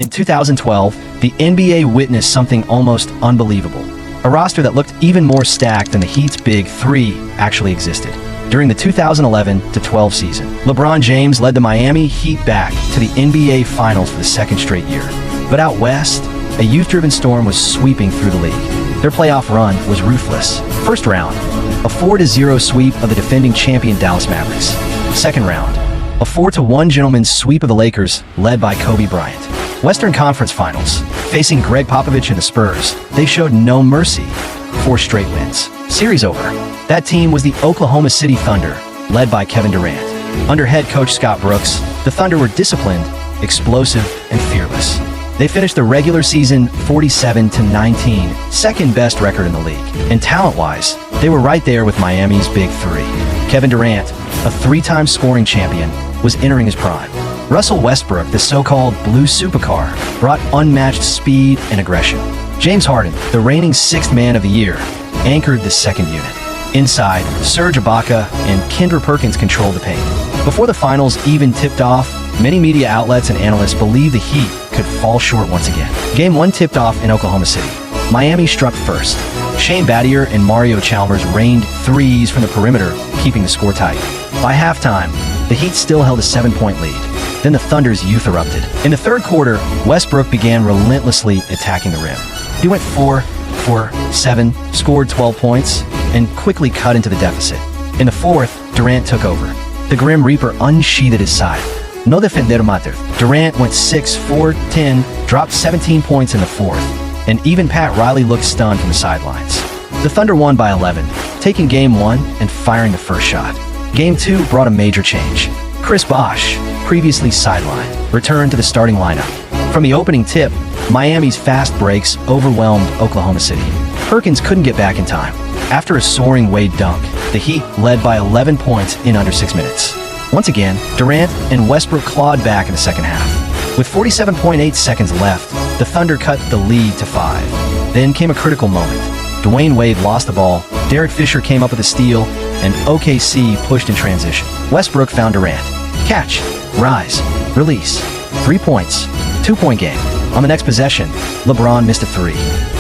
In 2012, the NBA witnessed something almost unbelievable. A roster that looked even more stacked than the Heat's Big Three actually existed. During the 2011-12 season, LeBron James led the Miami Heat back to the NBA Finals for the second straight year. But out west, a youth-driven storm was sweeping through the league. Their playoff run was ruthless. First round, a 4-0 sweep of the defending champion Dallas Mavericks. Second round, a 4-1 gentleman's sweep of the Lakers, led by Kobe Bryant. Western Conference Finals, facing Greg Popovich and the Spurs, they showed no mercy. 4 straight wins. Series over. That team was the Oklahoma City Thunder, led by Kevin Durant. Under head coach Scott Brooks, the Thunder were disciplined, explosive, and fearless. They finished the regular season 47-19, second best record in the league. And talent-wise, they were right there with Miami's Big Three. Kevin Durant, a 3-time scoring champion, was entering his prime. Russell Westbrook, the so-called blue supercar, brought unmatched speed and aggression. James Harden, the reigning 6th man of the year, anchored the second unit. Inside, Serge Ibaka and Kendra Perkins controlled the paint. Before the finals even tipped off, many media outlets and analysts believed the Heat could fall short once again. Game 1 tipped off in Oklahoma City. Miami struck first. Shane Battier and Mario Chalmers rained threes from the perimeter, keeping the score tight. By halftime, the Heat still held a 7-point lead. Then the Thunder's youth erupted. In the third quarter, Westbrook began relentlessly attacking the rim. He went 4-for-7, scored 12 points, and quickly cut into the deficit. In the fourth, Durant took over. The Grim Reaper unsheathed his side. No defender matter. Durant went 6-for-10, dropped 17 points in the fourth, and even Pat Riley looked stunned from the sidelines. The Thunder won by 11, taking Game 1 and firing the first shot. Game 2 brought a major change. Chris Bosh, previously sidelined, returned to the starting lineup. From the opening tip, Miami's fast breaks overwhelmed Oklahoma City. Perkins couldn't get back in time. After a soaring Wade dunk, the Heat led by 11 points in under 6 minutes. Once again, Durant and Westbrook clawed back in the second half. With 47.8 seconds left, the Thunder cut the lead to 5. Then came a critical moment. Dwayne Wade lost the ball, Derek Fisher came up with a steal, and OKC pushed in transition. Westbrook found Durant. Catch, rise, release. 3 points, 2-point game. On the next possession, LeBron missed a 3.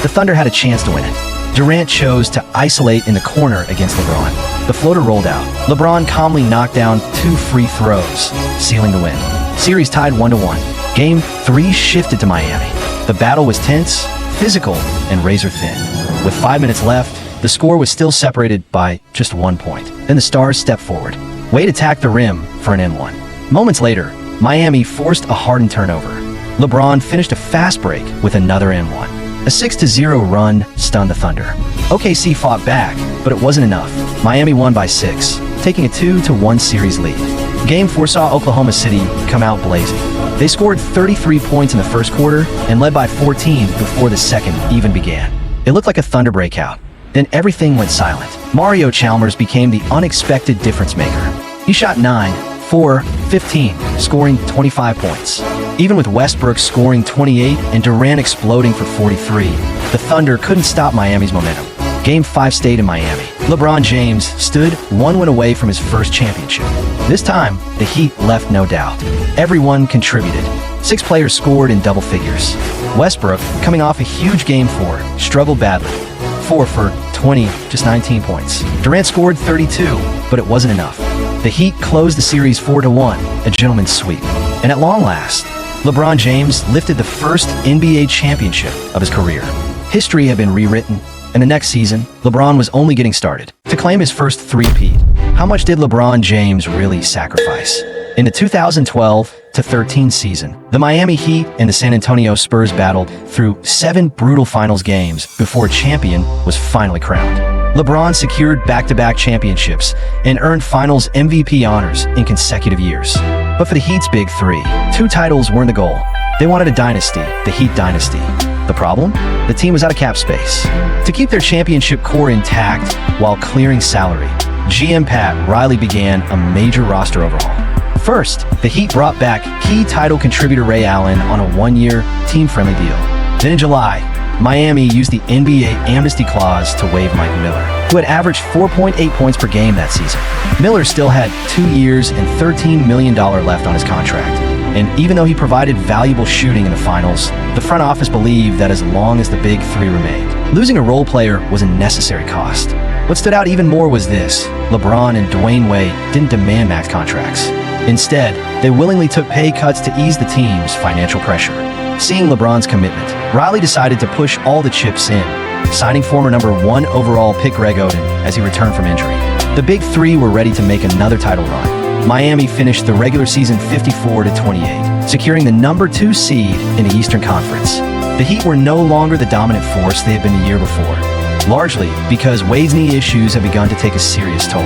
The Thunder had a chance to win it. Durant chose to isolate in the corner against LeBron. The floater rolled out. LeBron calmly knocked down 2 free throws, sealing the win. Series tied 1-1. Game 3 shifted to Miami. The battle was tense, physical, and razor thin. With 5 minutes left, the score was still separated by just 1 point. Then the Stars stepped forward. Wade attacked the rim for an N1. Moments later, Miami forced a Harden turnover. LeBron finished a fast break with another N1. A 6-0 run stunned the Thunder. OKC fought back, but it wasn't enough. Miami won by 6, taking a 2-1 series lead. Game 4 saw Oklahoma City come out blazing. They scored 33 points in the first quarter and led by 14 before the second even began. It looked like a Thunder breakout. Then everything went silent. Mario Chalmers became the unexpected difference maker. He shot 9-for-15, scoring 25 points. Even with Westbrook scoring 28 and Durant exploding for 43, the Thunder couldn't stop Miami's momentum. Game 5 stayed in Miami. LeBron James stood 1 win away from his first championship. This time, the Heat left no doubt. Everyone contributed. 6 players scored in double figures. Westbrook, coming off a huge Game 4, struggled badly. 4-for-20, just 19 points. Durant scored 32, but it wasn't enough. The Heat closed the series 4-1, a gentleman's sweep. And at long last, LeBron James lifted the first NBA championship of his career. History had been rewritten, and the next season, LeBron was only getting started. To claim his first three-peat, how much did LeBron James really sacrifice? In the 2012-13 season, the Miami Heat and the San Antonio Spurs battled through 7 brutal finals games before a champion was finally crowned. LeBron secured back-to-back championships and earned finals MVP honors in consecutive years. But for the Heat's Big Three, 2 titles weren't the goal. They wanted a dynasty, the Heat Dynasty. The problem? The team was out of cap space. To keep their championship core intact while clearing salary, GM Pat Riley began a major roster overhaul. First, the Heat brought back key title contributor Ray Allen on a 1-year, team-friendly deal. Then in July, Miami used the NBA amnesty clause to waive Mike Miller, who had averaged 4.8 points per game that season. Miller still had 2 years and $13 million left on his contract. And even though he provided valuable shooting in the finals, the front office believed that as long as the big three remained, losing a role player was a necessary cost. What stood out even more was this: LeBron and Dwayne Wade didn't demand max contracts. Instead, they willingly took pay cuts to ease the team's financial pressure. Seeing LeBron's commitment, Riley decided to push all the chips in, signing former #1 overall pick Greg Oden as he returned from injury. The big three were ready to make another title run. Miami finished the regular season 54-28, securing the #2 seed in the Eastern Conference. The Heat were no longer the dominant force they had been the year before, largely because Wade's knee issues had begun to take a serious toll.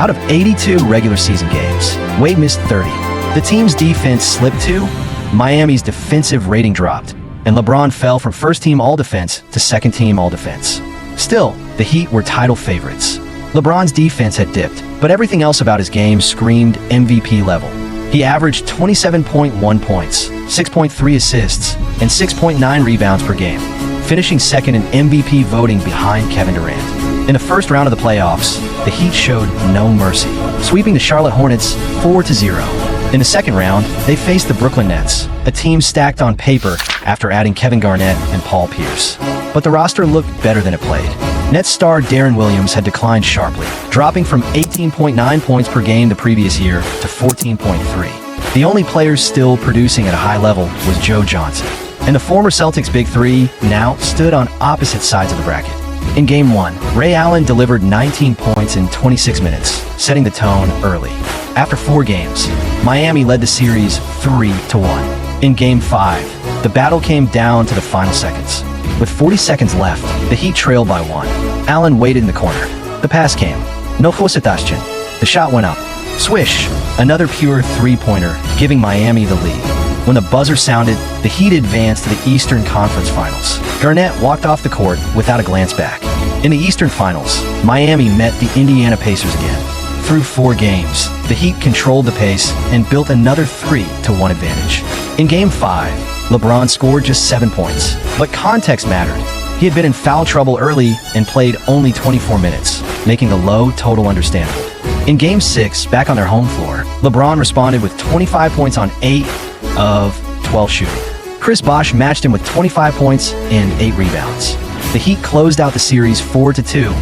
Out of 82 regular season games, Wade missed 30. The team's defense slipped too. Miami's defensive rating dropped, and LeBron fell from first-team All-Defense to second-team All-Defense. Still, the Heat were title favorites. LeBron's defense had dipped, but everything else about his game screamed MVP level. He averaged 27.1 points, 6.3 assists, and 6.9 rebounds per game, finishing second in MVP voting behind Kevin Durant. In the first round of the playoffs, the Heat showed no mercy, sweeping the Charlotte Hornets 4-0. In the second round, they faced the Brooklyn Nets, a team stacked on paper after adding Kevin Garnett and Paul Pierce. But the roster looked better than it played. Nets star Deron Williams had declined sharply, dropping from 18.9 points per game the previous year to 14.3. The only player still producing at a high level was Joe Johnson, and the former Celtics Big Three now stood on opposite sides of the bracket. In Game 1, Ray Allen delivered 19 points in 26 minutes, setting the tone early. After 4 games, Miami led the series 3-1. In Game 5, the battle came down to the final seconds. With 40 seconds left, the Heat trailed by 1. Allen waited in the corner. The pass came. No Hosatashchin. The shot went up. Swish! Another pure three-pointer, giving Miami the lead. When the buzzer sounded, the Heat advanced to the Eastern Conference Finals. Garnett walked off the court without a glance back. In the Eastern Finals, Miami met the Indiana Pacers again. Through 4 games, the Heat controlled the pace and built another 3-1 advantage. In Game 5, LeBron scored just 7 points, but context mattered. He had been in foul trouble early and played only 24 minutes, making the low total understandable. In Game 6, back on their home floor, LeBron responded with 25 points on 8 of 12 shooting. Chris Bosh matched him with 25 points and 8 rebounds. The Heat closed out the series 4-2,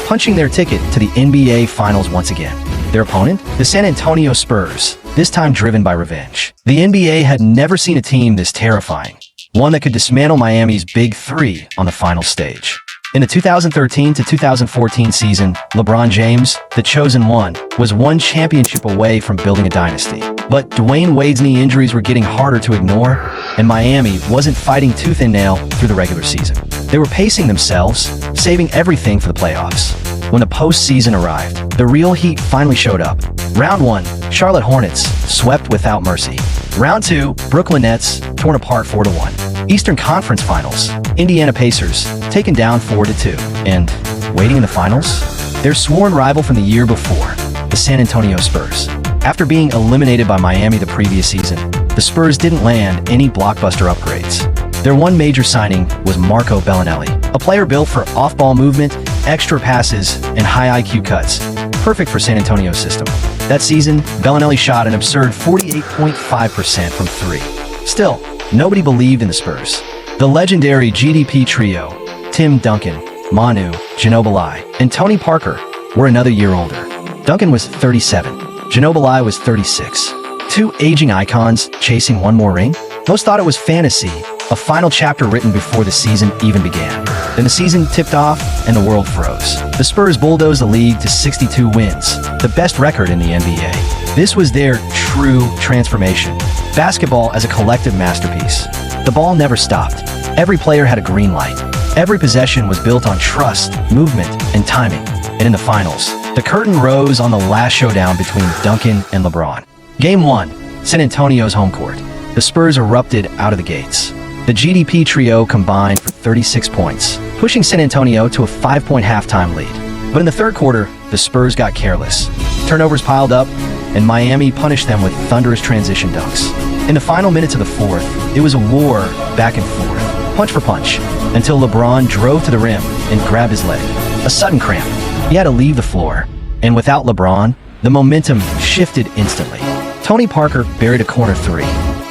punching their ticket to the NBA Finals once again. Their opponent, the San Antonio Spurs, this time driven by revenge. The NBA had never seen a team this terrifying, one that could dismantle Miami's Big Three on the final stage. In the 2013-2014 season, LeBron James, the chosen one, was one championship away from building a dynasty. But Dwayne Wade's knee injuries were getting harder to ignore, and Miami wasn't fighting tooth and nail through the regular season. They were pacing themselves, saving everything for the playoffs. When the postseason arrived, the real Heat finally showed up. Round 1, Charlotte Hornets, swept without mercy. Round 2, Brooklyn Nets, torn apart 4-1. Eastern Conference Finals, Indiana Pacers, taken down 4-2. And waiting in the finals, their sworn rival from the year before, the San Antonio Spurs. After being eliminated by Miami the previous season, the Spurs didn't land any blockbuster upgrades. Their one major signing was Marco Bellinelli, a player built for off-ball movement, extra passes, and high IQ cuts, perfect for San Antonio's system. That season, Bellinelli shot an absurd 48.5% from 3. Still, nobody believed in the Spurs. The legendary GDP trio, Tim Duncan, Manu, Ginobili, and Tony Parker, were another year older. Duncan was 37. Ginobili was 36. 2 aging icons chasing one more ring? Most thought it was fantasy, a final chapter written before the season even began. Then the season tipped off and the world froze. The Spurs bulldozed the league to 62 wins, the best record in the NBA. This was their true transformation. Basketball as a collective masterpiece. The ball never stopped. Every player had a green light. Every possession was built on trust, movement, and timing. And in the finals, the curtain rose on the last showdown between Duncan and LeBron. Game 1, San Antonio's home court. The Spurs erupted out of the gates. The GDP trio combined for 36 points, pushing San Antonio to a 5-point halftime lead. But in the third quarter, the Spurs got careless. Turnovers piled up, and Miami punished them with thunderous transition dunks. In the final minutes of the fourth, it was a war back and forth, punch for punch, until LeBron drove to the rim and grabbed his leg. A sudden cramp. He had to leave the floor. And without LeBron, the momentum shifted instantly. Tony Parker buried a corner 3.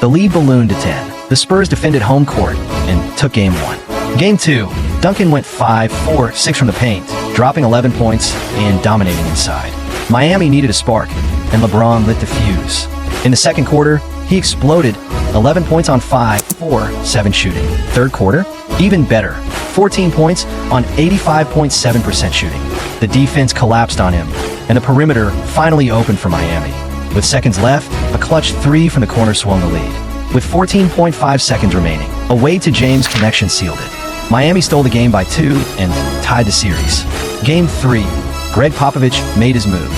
The lead ballooned to 10. The Spurs defended home court and took Game 1. Game 2, Duncan went 5-4-6 from the paint, dropping 11 points and dominating inside. Miami needed a spark, and LeBron lit the fuse. In the second quarter, he exploded, 11 points on 5-4-7 shooting. Third quarter, even better, 14 points on 85.7% shooting. The defense collapsed on him, and the perimeter finally opened for Miami. With seconds left, a clutch three from the corner swung the lead. With 14.5 seconds remaining, a Wade to James connection sealed it. Miami stole the game by 2 and tied the series. Game 3, Greg Popovich made his move.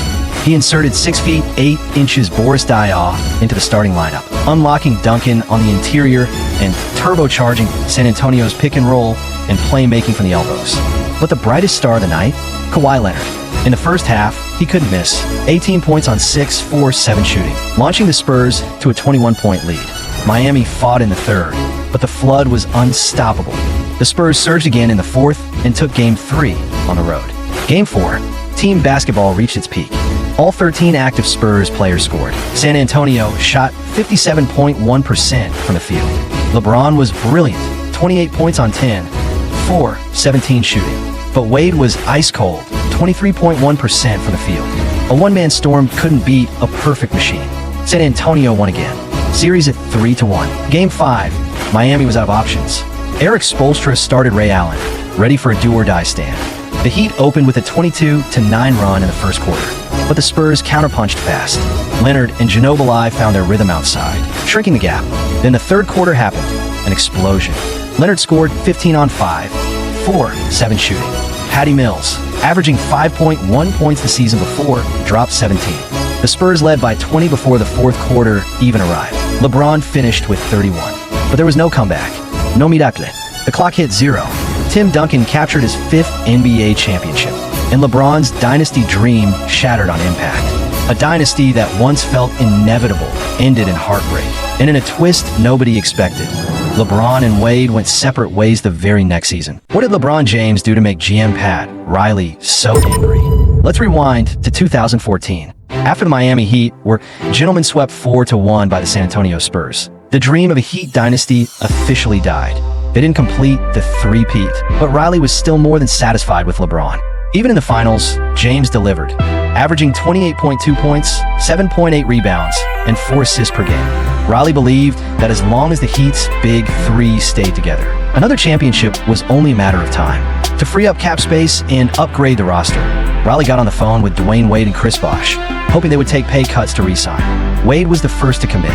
He inserted 6 feet 8 inches Boris Diaw into the starting lineup, unlocking Duncan on the interior and turbocharging San Antonio's pick and roll and playmaking from the elbows. But the brightest star of the night? Kawhi Leonard. In the first half, he couldn't miss. 18 points on 6-4-7 shooting, launching the Spurs to a 21-point lead. Miami fought in the third, but the flood was unstoppable. The Spurs surged again in the fourth and took Game 3 on the road. Game 4, team basketball reached its peak. All 13 active Spurs players scored. San Antonio shot 57.1% from the field. LeBron was brilliant, 28 points on 10-4-17 shooting. But Wade was ice cold, 23.1% from the field. A one-man storm couldn't beat a perfect machine. San Antonio won again. Series at 3-1. Game 5, Miami was out of options. Eric Spoelstra started Ray Allen, ready for a do-or-die stand. The Heat opened with a 22-9 run in the first quarter, but the Spurs counterpunched fast. Leonard and Ginobili found their rhythm outside, shrinking the gap. Then the third quarter happened, an explosion. Leonard scored 15 on 5-4-7 shooting. Patty Mills, averaging 5.1 points the season before, dropped 17. The Spurs led by 20 before the fourth quarter even arrived. LeBron finished with 31, but there was no comeback. No miracle. The clock hit 0. Tim Duncan captured his 5th NBA championship, and LeBron's dynasty dream shattered on impact. A dynasty that once felt inevitable ended in heartbreak, and in a twist nobody expected. LeBron and Wade went separate ways the very next season. What did LeBron James do to make GM Pat Riley so angry? Let's rewind to 2014. After the Miami Heat were gentlemen swept 4-1 by the San Antonio Spurs, the dream of a Heat dynasty officially died. They didn't complete the three-peat, but Riley was still more than satisfied with LeBron. Even in the finals, James delivered, averaging 28.2 points, 7.8 rebounds, and 4 assists per game. Riley believed that as long as the Heat's big three stayed together, another championship was only a matter of time. To free up cap space and upgrade the roster, Riley got on the phone with Dwayne Wade and Chris Bosh, hoping they would take pay cuts to re-sign. Wade was the first to commit.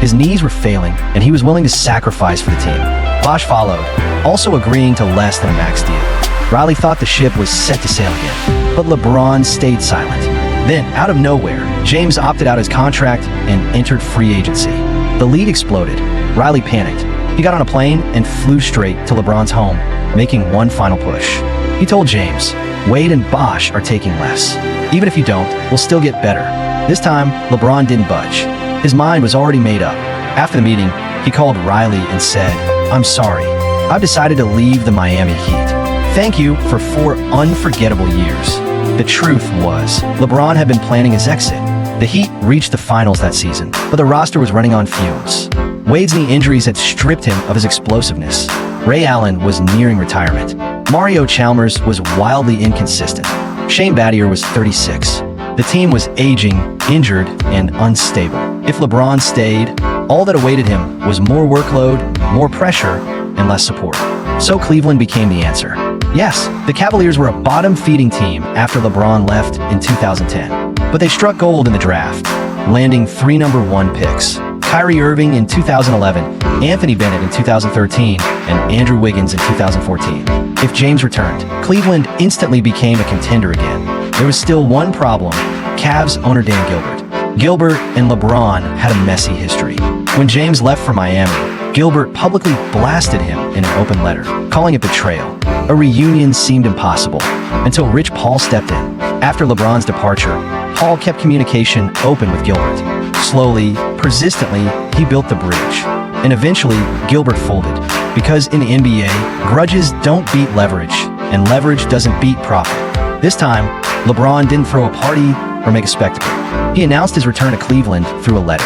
His knees were failing, and he was willing to sacrifice for the team. Bosh followed, also agreeing to less than a max deal. Riley thought the ship was set to sail again, but LeBron stayed silent. Then, out of nowhere, James opted out his contract and entered free agency. The lead exploded. Riley panicked. He got on a plane and flew straight to LeBron's home, making one final push. He told James, "Wade and Bosh are taking less. Even if you don't, we'll still get better." This time, LeBron didn't budge. His mind was already made up. After the meeting, he called Riley and said, "I'm sorry. I've decided to leave the Miami Heat. Thank you for 4 unforgettable years." The truth was, LeBron had been planning his exit. The Heat reached the finals that season, but the roster was running on fumes. Wade's knee injuries had stripped him of his explosiveness. Ray Allen was nearing retirement. Mario Chalmers was wildly inconsistent. Shane Battier was 36. The team was aging, injured, and unstable. If LeBron stayed, all that awaited him was more workload, more pressure, and less support. So Cleveland became the answer. Yes, the Cavaliers were a bottom-feeding team after LeBron left in 2010, but they struck gold in the draft, landing 3 number 1 picks. Kyrie Irving in 2011, Anthony Bennett in 2013, and Andrew Wiggins in 2014. If James returned, Cleveland instantly became a contender again. There was still one problem: Cavs owner Dan Gilbert. Gilbert and LeBron had a messy history. When James left for Miami, Gilbert publicly blasted him in an open letter, calling it betrayal. A reunion seemed impossible, until Rich Paul stepped in. After LeBron's departure, Paul kept communication open with Gilbert. Slowly, persistently, he built the bridge. And eventually, Gilbert folded. Because in the NBA, grudges don't beat leverage, and leverage doesn't beat profit. This time, LeBron didn't throw a party or make a spectacle. He announced his return to Cleveland through a letter.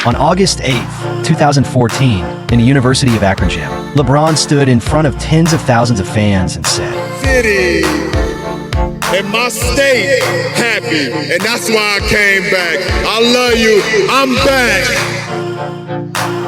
On August 8, 2014, in the University of Akron gym, LeBron stood in front of tens of thousands of fans and said, "City and my state happy, and that's why I came back. I love you. I'm back."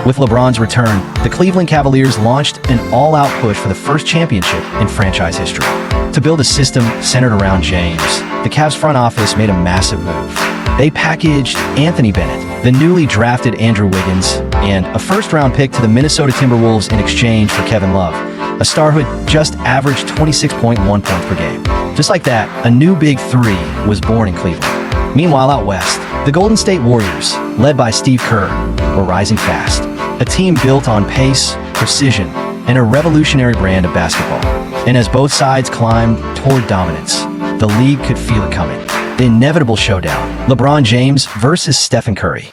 With LeBron's return, the Cleveland Cavaliers launched an all-out push for the first championship in franchise history. To build a system centered around James, the Cavs front office made a massive move. They packaged Anthony Bennett, the newly drafted Andrew Wiggins, and a first-round pick to the Minnesota Timberwolves in exchange for Kevin Love, a star who had just averaged 26.1 points per game. Just like that, a new Big Three was born in Cleveland. Meanwhile, out west, the Golden State Warriors, led by Steve Kerr, were rising fast. A team built on pace, precision, and a revolutionary brand of basketball. And as both sides climbed toward dominance, the league could feel it coming. The inevitable showdown, LeBron James versus Stephen Curry.